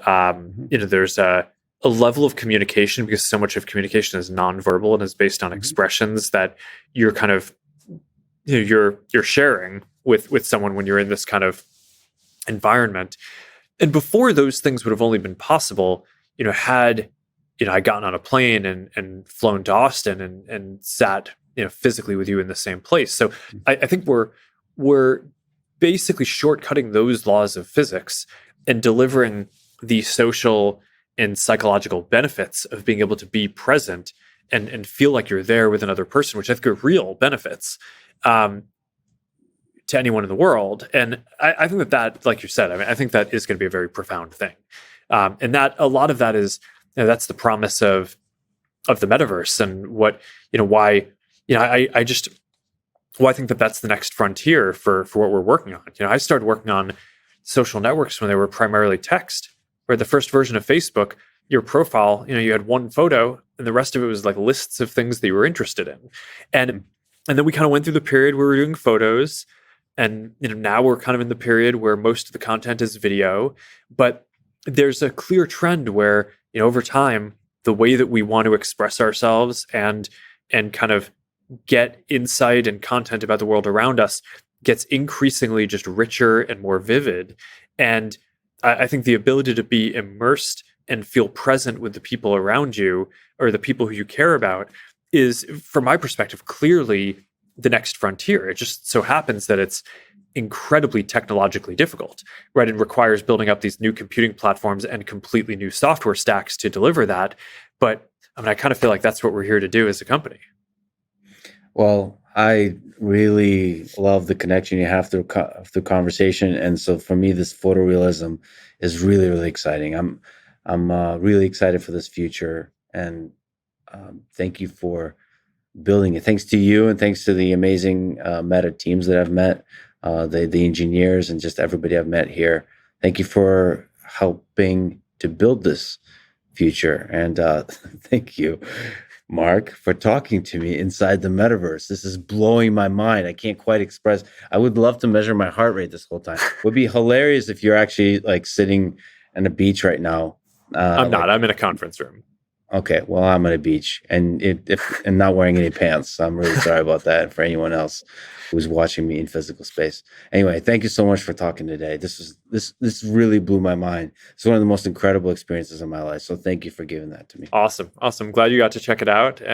Mhm. There's a level of communication, because so much of communication is nonverbal and is based on Mhm. expressions that you're kind of you're sharing with someone when you're in this kind of environment. And before, those things would have only been possible, had I gotten on a plane and flown to Austin and sat physically with you in the same place. So I think we're basically shortcutting those laws of physics and delivering the social and psychological benefits of being able to be present and feel like you're there with another person, which I think are real benefits. Um, to anyone in the world. And I think that, like you said, I think that is going to be a very profound thing. And that a lot of that is, that's the promise of the metaverse, and what, why, I just, well, I think that that's the next frontier for what we're working on. I started working on social networks when they were primarily text, where the first version of Facebook, your profile, you had one photo and the rest of it was like lists of things that you were interested in. And and then we kind of went through the period where we were doing photos, and now we're kind of in the period where most of the content is video. But there's a clear trend where, over time, the way that we want to express ourselves and kind of get insight and content about the world around us gets increasingly just richer and more vivid. And I think the ability to be immersed and feel present with the people around you, or the people who you care about, is, from my perspective, clearly the next frontier. It just so happens that it's incredibly technologically difficult, right? It requires building up these new computing platforms and completely new software stacks to deliver that. But I kind of feel like that's what we're here to do as a company. Well, I really love the connection you have through conversation, and so for me, this photorealism is really really exciting. I'm really excited for this future, and thank you for building it. Thanks to you, and thanks to the amazing Meta teams that I've met, the engineers, and just everybody I've met here. Thank you for helping to build this future, and thank you, Mark, for talking to me inside the metaverse. This is blowing my mind. I can't quite express. I would love to measure my heart rate this whole time. It would be hilarious if you're actually like sitting on a beach right now. I'm Like, not. I'm in a conference room. okay, well, I'm at a beach and and not wearing any pants. I'm really sorry about that for anyone else who's watching me in physical space. Anyway, thank you so much for talking today. This really blew my mind. It's one of the most incredible experiences of my life. So thank you for giving that to me. Awesome. Glad you got to check it out. And